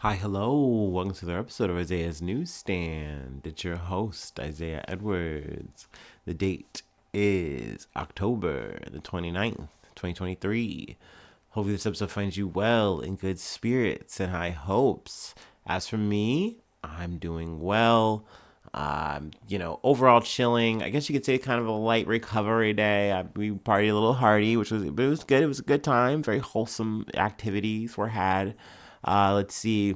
Hi, hello. Welcome to another episode of Isaiah's Newsstand. It's your host, Isaiah Edwards. The date is October the 29th, 2023. Hopefully, this episode finds you well, in good spirits, and high hopes. As for me, I'm doing well. Overall chilling. I guess you could say kind of a light recovery day. We partied a little hardy, but it was good. It was a good time. Very wholesome activities were had. Let's see.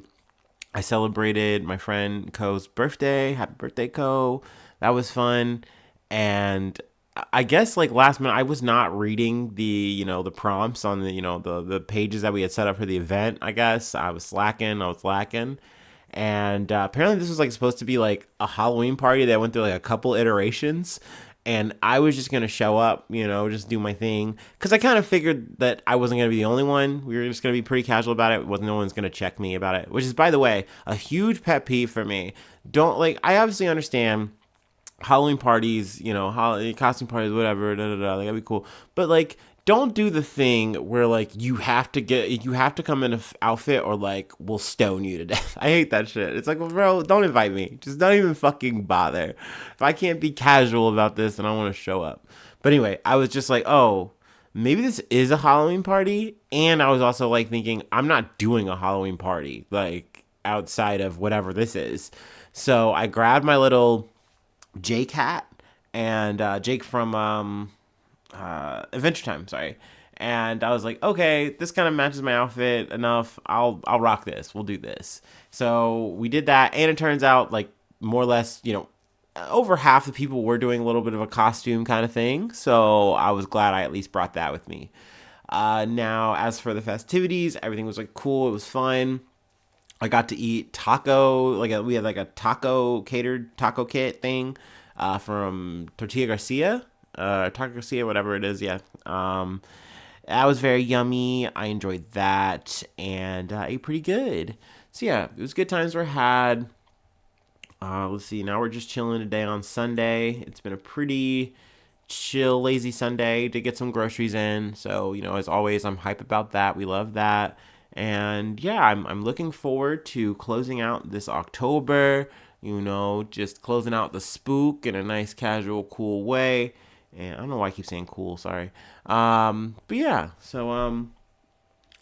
I celebrated my friend Ko's birthday. Happy birthday, Ko. That was fun. And I guess like last minute, I was not reading the prompts on the pages that we had set up for the event. I guess I was slacking. And apparently this was like supposed to be like a Halloween party that went through like a couple iterations. And I was just gonna show up, just do my thing, because I kind of figured that I wasn't gonna be the only one. We were just gonna be pretty casual about it. Wasn't No one's gonna check me about it, which is, by the way, a huge pet peeve for me. Don't like. I obviously understand Halloween parties, costume parties, whatever, da da da. Like, that'd be cool. But like, don't do the thing where like you have to come in an outfit or like we'll stone you to death. I hate that shit. It's like, well, bro, don't invite me. Just don't even fucking bother. If I can't be casual about this, then I want to show up. But anyway, I was just like, oh, maybe this is a Halloween party, and I was also like thinking I'm not doing a Halloween party like outside of whatever this is. So I grabbed my little Jake hat and Jake from Adventure Time, sorry. And I was like, okay, this kind of matches my outfit enough. I'll rock this. We'll do this. So we did that, and it turns out like more or less, over half the people were doing a little bit of a costume kind of thing. So I was glad I at least brought that with me. Now, as for the festivities, everything was like cool. It was fun. I got to eat taco. We had like a catered taco kit thing from Tortilla Garcia, Taco Garcia, whatever it is. Yeah. That was very yummy. I enjoyed that and ate pretty good. So yeah, it was good times were had. Let's see. Now we're just chilling today on Sunday. It's been a pretty chill, lazy Sunday to get some groceries in. So, as always, I'm hype about that. We love that. And yeah, I'm looking forward to closing out this October, just closing out the spook in a nice, casual, cool way. And I don't know why I keep saying cool, sorry. But yeah, so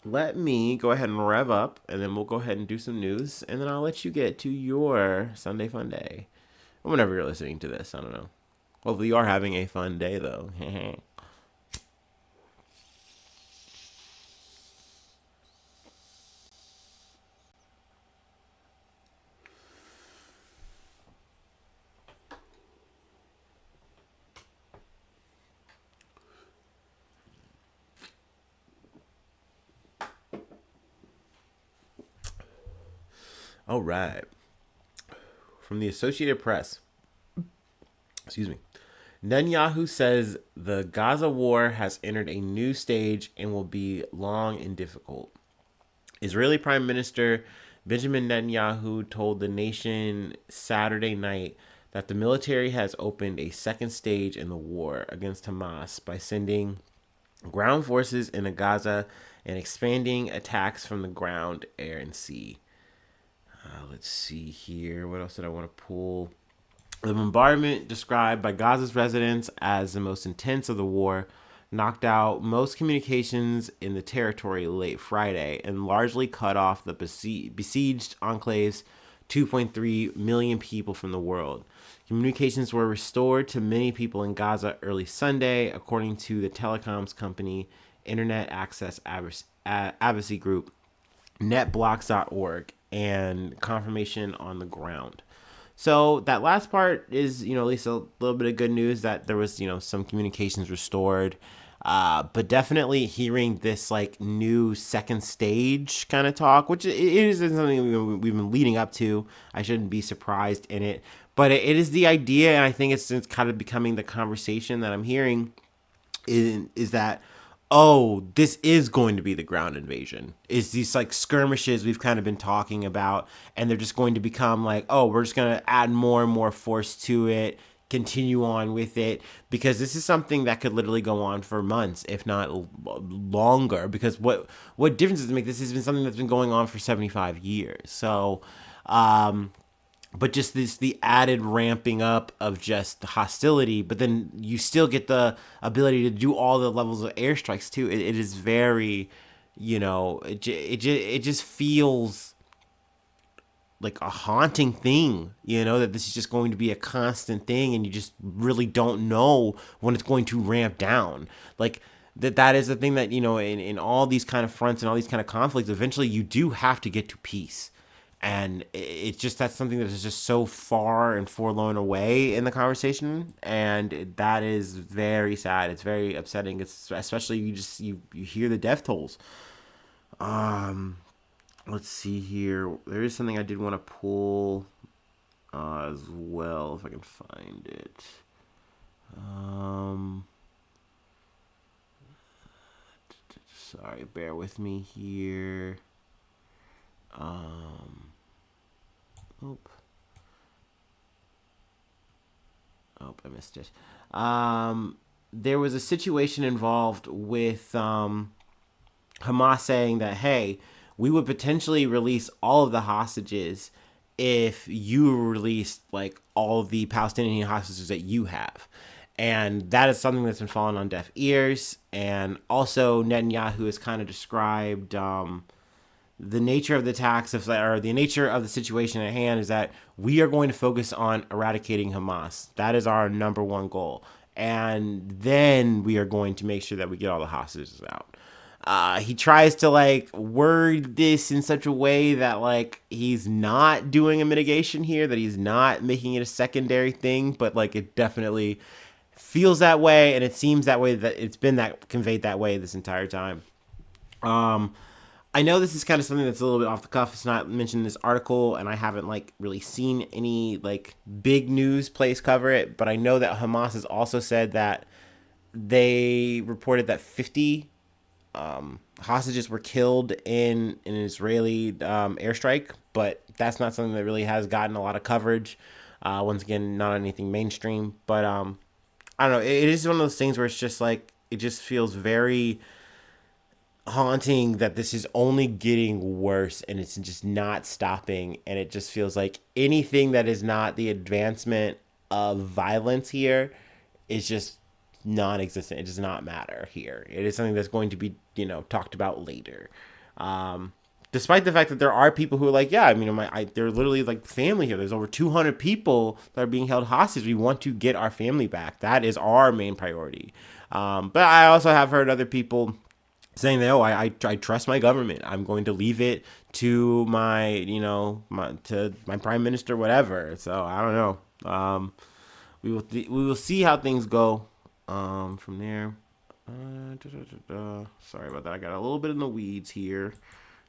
let me go ahead and rev up, and then we'll go ahead and do some news, and then I'll let you get to your Sunday fun day. Or whenever you're listening to this, I don't know. Hopefully you are having a fun day, though. All right. From the Associated Press, excuse me. Netanyahu says the Gaza war has entered a new stage and will be long and difficult. Israeli Prime Minister Benjamin Netanyahu told the nation Saturday night that the military has opened a second stage in the war against Hamas by sending ground forces into Gaza and expanding attacks from the ground, air, and sea. Let's see here. What else did I want to pull? The bombardment, described by Gaza's residents as the most intense of the war, knocked out most communications in the territory late Friday and largely cut off the besieged enclave's 2.3 million people from the world. Communications were restored to many people in Gaza early Sunday, according to the telecoms company Internet Access Advocacy Group, netblocks.org, and confirmation on the ground. So that last part is, at least a little bit of good news that there was, some communications restored. But definitely hearing this like new second stage kind of talk, which it is something we've been leading up to. I shouldn't be surprised in it, but it is the idea, and I think it's kind of becoming the conversation that I'm hearing is that, oh, this is going to be the ground invasion. Is these like skirmishes we've kind of been talking about, and they're just going to become like, oh, we're just going to add more and more force to it, continue on with it, because this is something that could literally go on for months, if not longer. Because what difference does it make? This has been something that's been going on for 75 years. So, but just the added ramping up of just hostility, but then you still get the ability to do all the levels of airstrikes too. It is very, it just feels like a haunting thing, that this is just going to be a constant thing, and you just really don't know when it's going to ramp down. Like that is the thing that, in all these kind of fronts and all these kind of conflicts, eventually you do have to get to peace. And it's just, that's something that is just so far and forlorn away in the conversation, and that is very sad. It's very upsetting. It's especially, you hear the death tolls. Let's see here. There is something I did want to pull as well, if I can find it. Sorry, bear with me here. I missed it. There was a situation involved with Hamas saying that, hey, we would potentially release all of the hostages if you released like all of the Palestinian hostages that you have. And that is something that's been falling on deaf ears. And also Netanyahu has kind of described the nature of the attacks, or the nature of the situation at hand, is that we are going to focus on eradicating Hamas. That is our number one goal. And then we are going to make sure that we get all the hostages out. He tries to like word this in such a way that like he's not doing a mitigation here, that he's not making it a secondary thing, but like it definitely feels that way, and it seems that way, that it's been that conveyed that way this entire time. I know this is kind of something that's a little bit off the cuff. It's not mentioned in this article, and I haven't like really seen any like big news place cover it, but I know that Hamas has also said that they reported that 50 hostages were killed in an Israeli airstrike, but that's not something that really has gotten a lot of coverage. Once again, not anything mainstream, but I don't know. It is one of those things where it's just like, it just feels very haunting that this is only getting worse and it's just not stopping. And it just feels like anything that is not the advancement of violence here is just non-existent. It does not matter here. It is something that's going to be, talked about later. Despite the fact that there are people who are like, yeah, I mean, they're literally like family here. There's over 200 people that are being held hostage. We want to get our family back. That is our main priority. But I also have heard other people saying that, I trust my government. I'm going to leave it to my prime minister, whatever. So I don't know. We will see how things go from there. Sorry about that. I got a little bit in the weeds here.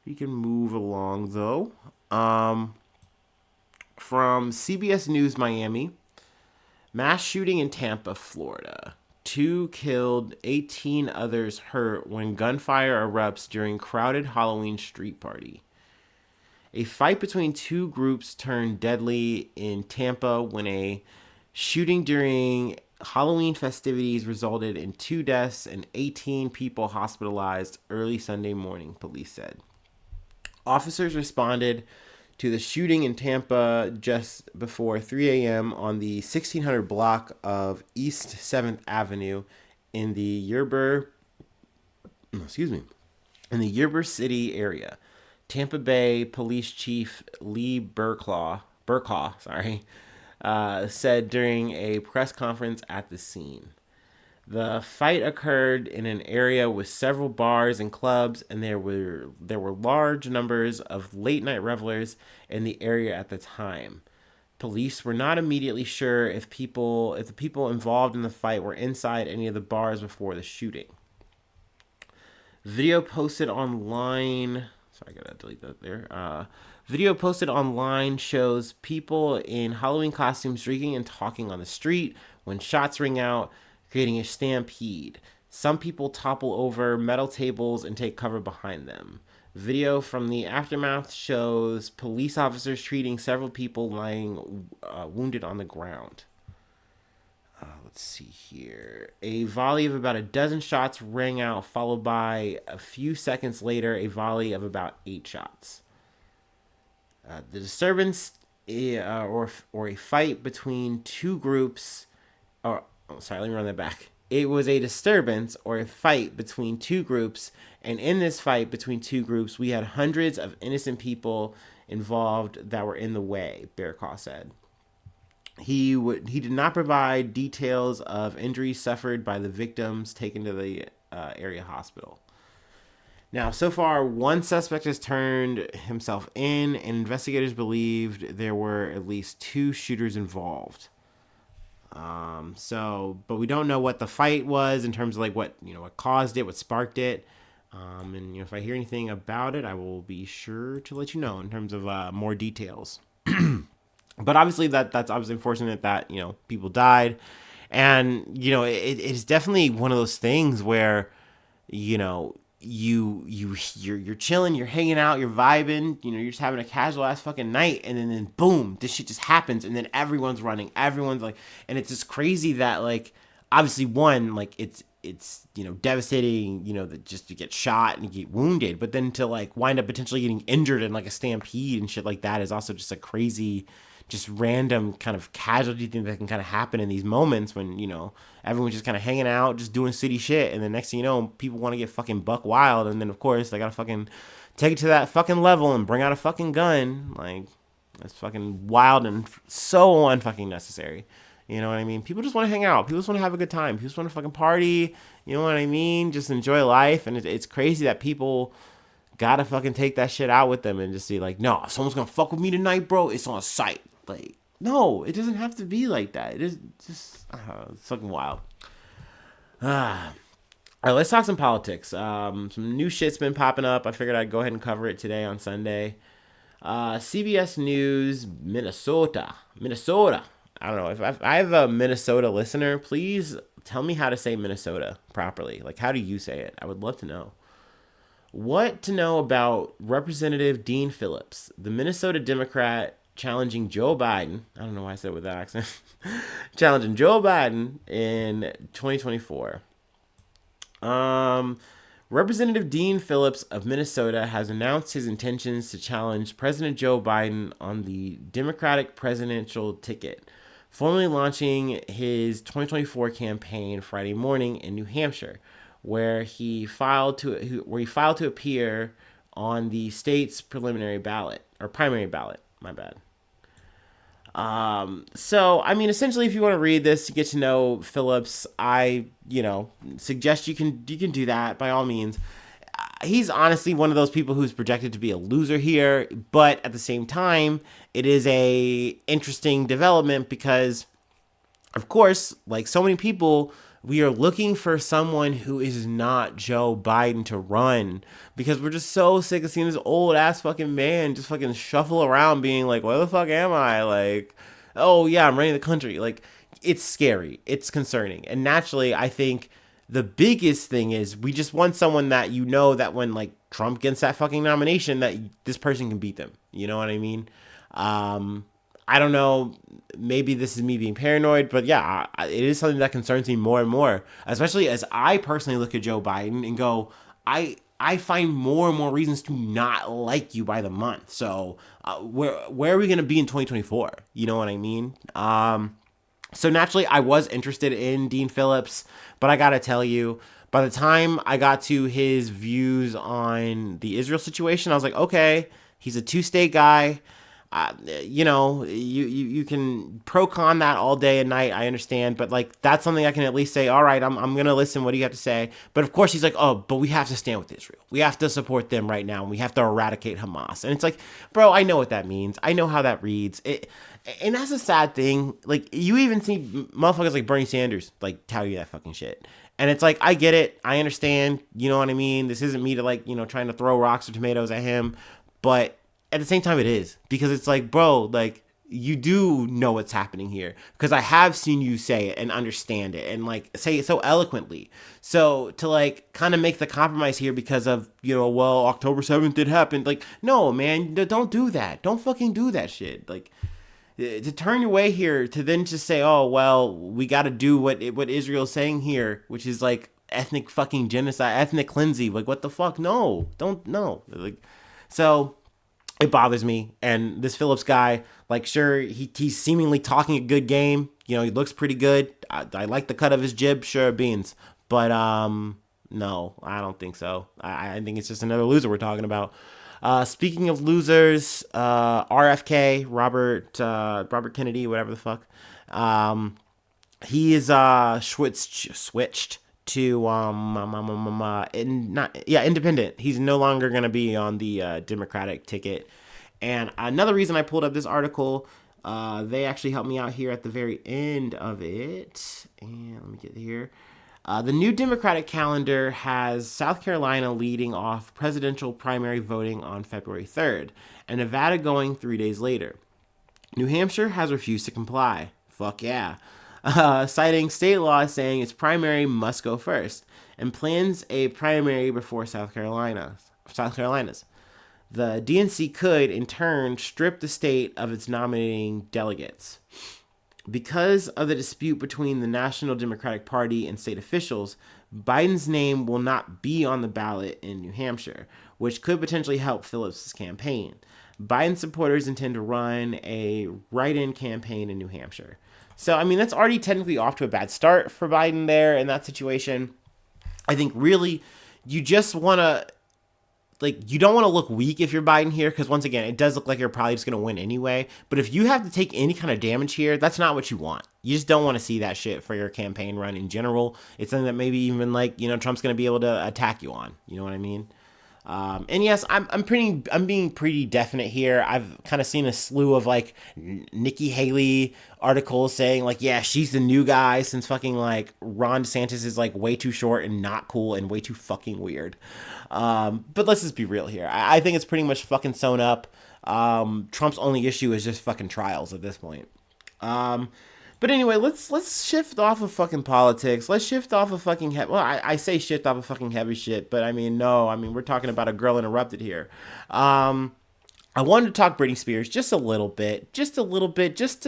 We can move along though. From CBS News Miami, mass shooting in Tampa, Florida. 2 killed, 18 others hurt when gunfire erupts during crowded Halloween street party. A fight between two groups turned deadly in Tampa when a shooting during Halloween festivities resulted in 2 deaths and 18 people hospitalized early Sunday morning, police said. Officers responded to the shooting in Tampa just before 3 a.m. on the 1600 block of East 7th Avenue in the Ybor City area. Tampa Bay Police Chief Lee Burklaw, said during a press conference at the scene. The fight occurred in an area with several bars and clubs, and there were large numbers of late-night revelers in the area at the time. Police were not immediately sure if the people involved in the fight were inside any of the bars before the shooting. Video posted online. Sorry, I gotta delete that there. Video posted online shows people in Halloween costumes drinking and talking on the street when shots ring out, creating a stampede. Some people topple over metal tables and take cover behind them. Video from the aftermath shows police officers treating several people lying wounded on the ground. Let's see here. A volley of about a dozen shots rang out, followed by a few seconds later, a volley of about 8 shots. The disturbance or a fight between two groups, let me run that back. It was a disturbance or a fight between two groups, and in this fight between two groups, we had hundreds of innocent people involved that were in the way, Bearclaw said. He did not provide details of injuries suffered by the victims taken to the area hospital. Now, so far, one suspect has turned himself in, and investigators believed there were at least 2 shooters involved. But we don't know what the fight was in terms of like what caused it, what sparked it. And if I hear anything about it, I will be sure to let you know in terms of more details. But obviously that's obviously unfortunate that people died, and it is definitely one of those things where you're chilling, you're hanging out, you're vibing, you're just having a casual ass fucking night, and then boom, this shit just happens, and then everyone's running, everyone's like, and it's just crazy that like obviously one like it's devastating, that just to get shot and get wounded, but then to like wind up potentially getting injured in like a stampede and shit like that is also just a crazy, just random kind of casualty thing that can kind of happen in these moments when everyone's just kind of hanging out, just doing city shit, and the next thing you know, people want to get fucking buck wild, and then of course they gotta fucking take it to that fucking level and bring out a fucking gun. Like, that's fucking wild and so unfucking necessary. You know what I mean? People just want to hang out. People just want to have a good time. People just want to fucking party. You know what I mean? Just enjoy life. And it's crazy that people gotta fucking take that shit out with them and just be like, no, if someone's gonna fuck with me tonight, bro, it's on sight. Like, no, it doesn't have to be like that. It is just it's fucking wild. All right, let's talk some politics. Some new shit's been popping up. I figured I'd go ahead and cover it today on Sunday. CBS News, Minnesota. I don't know. If I have a Minnesota listener, please tell me how to say Minnesota properly. Like, how do you say it? I would love to know. What to know about Representative Dean Phillips, the Minnesota Democrat challenging Joe Biden. I don't know why I said it with that accent. Challenging Joe Biden in 2024. Representative Dean Phillips of Minnesota has announced his intentions to challenge President Joe Biden on the Democratic presidential ticket, formally launching his 2024 campaign Friday morning in New Hampshire, where he filed to appear on the state's preliminary ballot or primary ballot. My bad. So I mean, essentially, if you want to read this to get to know Phillips, I suggest you can do that by all means. He's honestly one of those people who's projected to be a loser here, but at the same time, it is a interesting development because, of course, like so many people, we are looking for someone who is not Joe Biden to run because we're just so sick of seeing this old ass fucking man just fucking shuffle around being like, where the fuck am I? Like, oh yeah, I'm running the country. Like, it's scary. It's concerning. And naturally, I think the biggest thing is we just want someone that that when like Trump gets that fucking nomination, that this person can beat them. You know what I mean? I don't know, maybe this is me being paranoid, but yeah, it is something that concerns me more and more, especially as I personally look at Joe Biden and go, I find more and more reasons to not like you by the month. So where are we going to be in 2024? You know what I mean? So naturally, I was interested in Dean Phillips, but I got to tell you, by the time I got to his views on the Israel situation, I was like, okay, he's a two-state guy. You can pro-con that all day and night, I understand, but like that's something I can at least say, all right, I'm gonna listen, what do you have to say? But of course he's like, oh, but we have to stand with Israel, we have to support them right now, and we have to eradicate Hamas. And it's like, bro, I know what that means, I know how that reads it, and that's a sad thing. Like, you even see motherfuckers like Bernie Sanders like tell you that fucking shit, and it's like, I get it, I understand, you know what I mean, this isn't me to like trying to throw rocks or tomatoes at him, but at the same time, it is, because it's like, bro, like, you do know what's happening here, because I have seen you say it and understand it and like say it so eloquently. So to like kind of make the compromise here because of, well, October 7th did happen. Like, no, man, don't do that. Don't fucking do that shit. Like, to turn your way here to then just say, oh well, we got to do what Israel's saying here, which is like ethnic fucking genocide, ethnic cleansing. Like what the fuck? No, don't no. Like so. It bothers me. And this Phillips guy, like, sure, he's seemingly talking a good game. You know, he looks pretty good. I like the cut of his jib, sure, beans. But no, I don't think so. I think it's just another loser we're talking about. Speaking of losers, RFK, Robert Kennedy, whatever the fuck, he is switched to independent. He's no longer going to be on the Democratic ticket. And another reason I pulled up this article, they actually helped me out here at the very end of it. And let me get here. The new Democratic calendar has South Carolina leading off presidential primary voting on February 3rd, and Nevada going 3 days later. New Hampshire has refused to comply. Fuck yeah. Citing state law saying its primary must go first, and plans a primary before South Carolina's. The DNC could, in turn, strip the state of its nominating delegates. Because of the dispute between the National Democratic Party and state officials, Biden's name will not be on the ballot in New Hampshire, which could potentially help Phillips' campaign. Biden supporters intend to run a write-in campaign in New Hampshire. So, I mean, that's already technically off to a bad start for Biden there in that situation. I think really you just want to, like, you don't want to look weak if you're Biden here, because once again, it does look like you're probably just going to win anyway. But if you have to take any kind of damage here, that's not what you want. You just don't want to see that shit for your campaign run in general. It's something that maybe even, like, you know, Trump's going to be able to attack you on. You know what I mean? And yes, I'm being pretty definite here. I've kind of seen a slew of like Nikki Haley articles saying like, yeah, she's the new guy since fucking like Ron DeSantis is like way too short and not cool and way too fucking weird. But let's just be real here. I think it's pretty much fucking sewn up. Trump's only issue is just fucking trials at this point. But anyway, let's shift off of fucking politics. Let's shift off of fucking I say shift off of fucking heavy shit, but I mean, no. I mean, we're talking about a girl interrupted here. I wanted to talk Britney Spears just a little bit, just to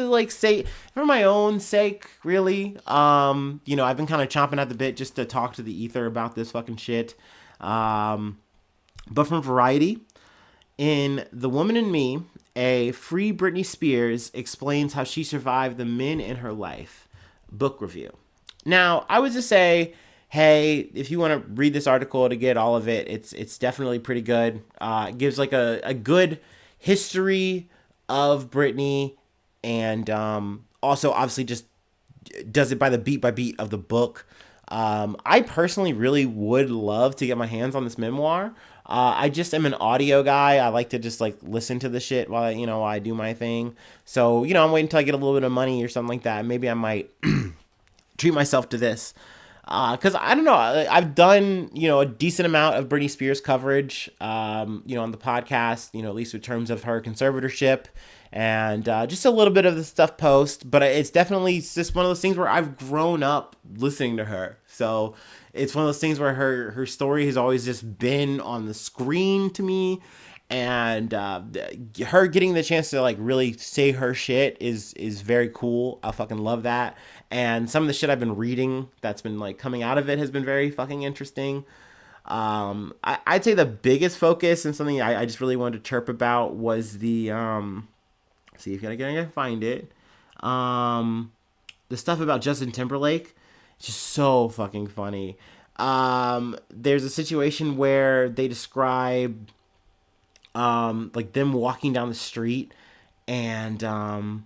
like say for my own sake, really. You know, I've been kind of chomping at the bit just to talk to the ether about this fucking shit. But from Variety, in The Woman in Me, a free Britney Spears explains how she survived the men in her life book review. Now, I would just say, hey, if you want to read this article to get all of it, it's definitely pretty good. It gives like a good history of Britney, and also obviously just does it by beat of the book. I personally really would love to get my hands on this memoir. I just am an audio guy. I like to just like listen to the shit while I do my thing. So, I'm waiting until I get a little bit of money or something like that. Maybe I might treat myself to this. Cause I don't know. I've done, a decent amount of Britney Spears coverage, on the podcast, at least in terms of her conservatorship and, just a little bit of the stuff post, but it's definitely just one of those things where I've grown up listening to her. So it's one of those things where her story has always just been on the screen to me, and her getting the chance to like really say her shit is very cool. I fucking love that. And some of the shit I've been reading that's been like coming out of it has been very fucking interesting. I'd say the biggest focus and something I just really wanted to chirp about was the see if I can find it. The stuff about Justin Timberlake. Just so fucking funny. There's a situation where they describe like them walking down the street, and oh,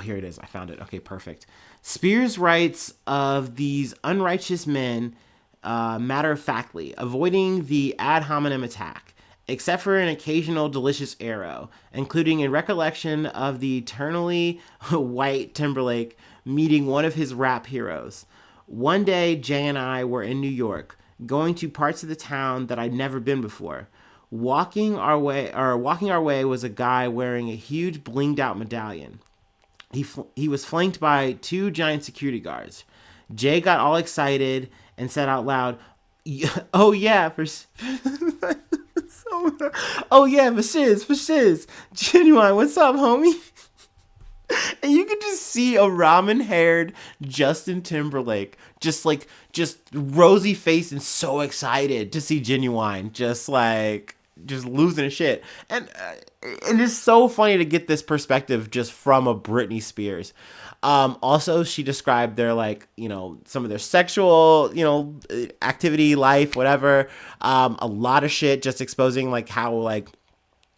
here it is. I found it. Okay, perfect. Spears writes of these unrighteous men matter-of-factly, avoiding the ad hominem attack, except for an occasional delicious arrow, including a recollection of the eternally white Timberlake meeting one of his rap heroes. One day, Jay and I were in New York, going to parts of the town that I'd never been before. Walking our way was a guy wearing a huge blinged out medallion. He was flanked by two giant security guards. Jay got all excited and said out loud, "Oh yeah, for shiz. Genuine, what's up, homie?" And you could just see a ramen haired Justin Timberlake just rosy faced and so excited to see Genuine just losing his shit. And it's so funny to get this perspective just from a Britney Spears. Also, she described their some of their sexual, activity, life, whatever. A lot of shit, just exposing how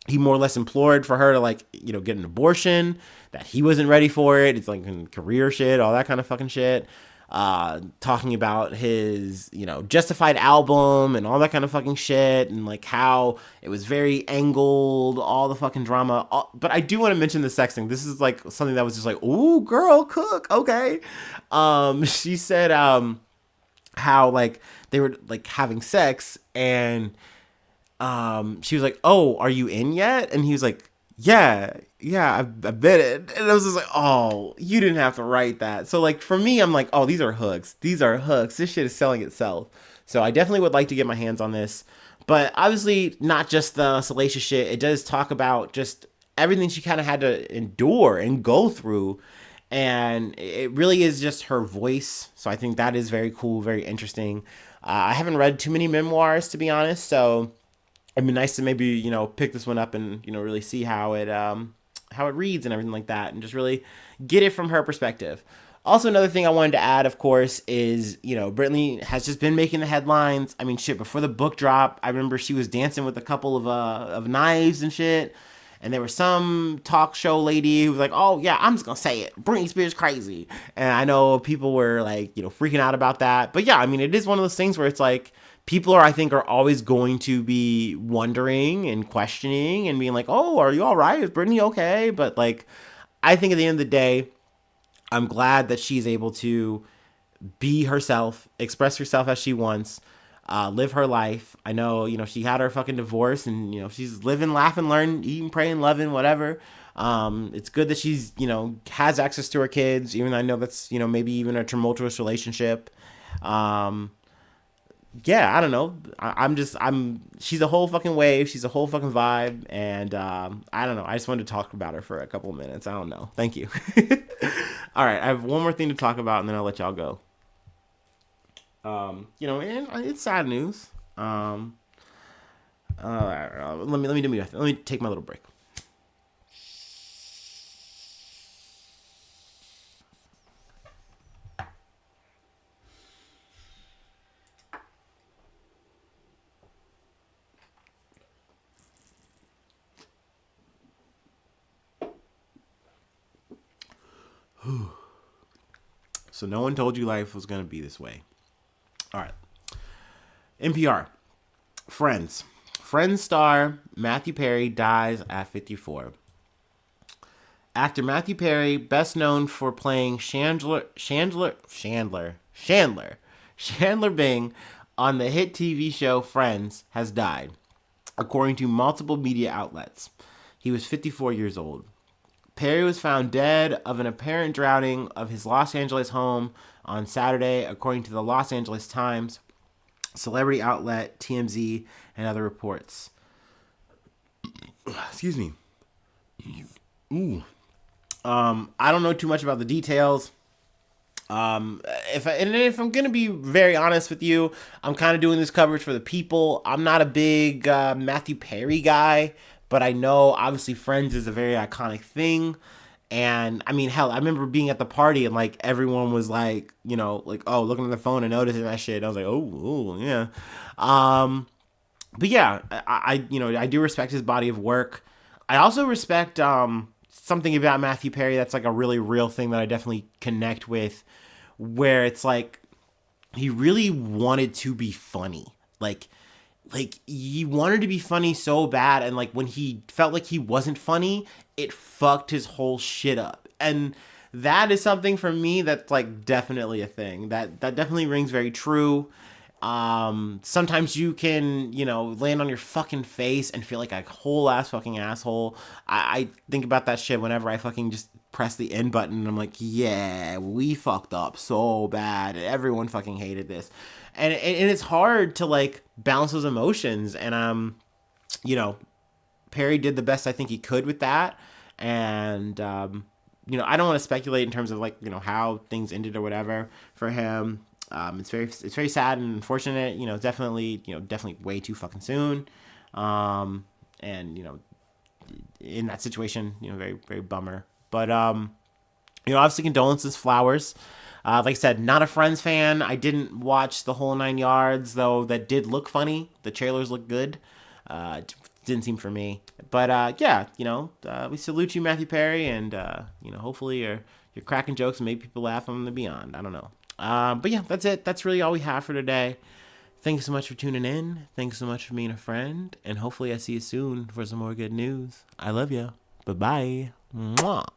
he more or less implored for her to get an abortion, that he wasn't ready for it. It's career shit, all that kind of fucking shit. Talking about his, Justified album and all that kind of fucking shit, and how it was very angled, all the fucking drama. But I do want to mention the sex thing. This is something that was just ooh, girl, cook, okay. She said, how they were having sex, and she was like, "Oh, are you in yet?" And he was like, "Yeah, I've been in." And I was just like, "Oh, you didn't have to write that." So for me, I'm like, "Oh, these are hooks. These are hooks. This shit is selling itself." So I definitely would like to get my hands on this, but obviously not just the salacious shit. It does talk about just everything she kind of had to endure and go through. And it really is just her voice. So I think that is very cool, very interesting. I haven't read too many memoirs, to be honest. So it'd be nice to maybe pick this one up and really see how it reads and everything like that, and just really get it from her perspective. Also, another thing I wanted to add, of course, is Brittany has just been making the headlines. I mean, shit, before the book drop, I remember she was dancing with a couple of knives and shit. And there was some talk show lady who was like, "Oh yeah, I'm just gonna say it, Britney Spears crazy." And I know people were freaking out about that. But yeah, I mean, it is one of those things where it's people I think are always going to be wondering and questioning and being like, "Oh, are you all right? Is Britney okay?" But I think at the end of the day, I'm glad that she's able to be herself, express herself as she wants, live her life. I know, she had her fucking divorce, and she's living, laughing, learning, eating, praying, loving, whatever. It's good that she's has access to her kids, even though I know that's maybe even a tumultuous relationship. Yeah, I don't know. She's a whole fucking wave. She's a whole fucking vibe. And I don't know. I just wanted to talk about her for a couple of minutes. I don't know. Thank you. All right. I have one more thing to talk about, and then I'll let y'all go. And it's sad news. Let me take my little break. So no one told you life was going to be this way. All right. NPR. Friends. Friends star Matthew Perry dies at 54. Actor Matthew Perry, best known for playing Chandler Bing on the hit TV show Friends, has died, according to multiple media outlets. He was 54 years old. Perry was found dead of an apparent drowning of his Los Angeles home on Saturday, according to the Los Angeles Times, celebrity outlet TMZ, and other reports. Excuse me. Ooh. I don't know too much about the details. If I'm gonna be very honest with you, I'm kind of doing this coverage for the people. I'm not a big Matthew Perry guy, but I know obviously Friends is a very iconic thing. And I mean, hell, I remember being at the party and everyone was oh, looking at the phone and noticing that shit. And I was like, oh yeah. But yeah, I do respect his body of work. I also respect something about Matthew Perry that's a really real thing that I definitely connect with, where it's he really wanted to be funny. He wanted to be funny so bad, and when he felt like he wasn't funny, it fucked his whole shit up. And that is something for me that's definitely a thing that definitely rings very true. Sometimes you can, land on your fucking face and feel like a whole ass fucking asshole. I think about that shit whenever I fucking just press the end button and I'm like, yeah, we fucked up so bad. Everyone fucking hated this. And it's hard to balance those emotions. And, Perry did the best I think he could with that. And, I don't want to speculate in terms of like, how things ended or whatever for him. It's very sad and unfortunate. Definitely way too fucking soon. And in that situation, very very bummer. But obviously condolences, flowers. Like I said, not a Friends fan. I didn't watch the whole 9 yards, though. That did look funny. The trailers look good. Didn't seem for me, but yeah, we salute you, Matthew Perry, and hopefully you're cracking jokes and make people laugh on the beyond. I don't know, but yeah, that's it. That's really all we have for today. Thanks so much for tuning in. Thanks so much for being a friend, and hopefully I see you soon for some more good news. I love you. Bye bye. Mwah.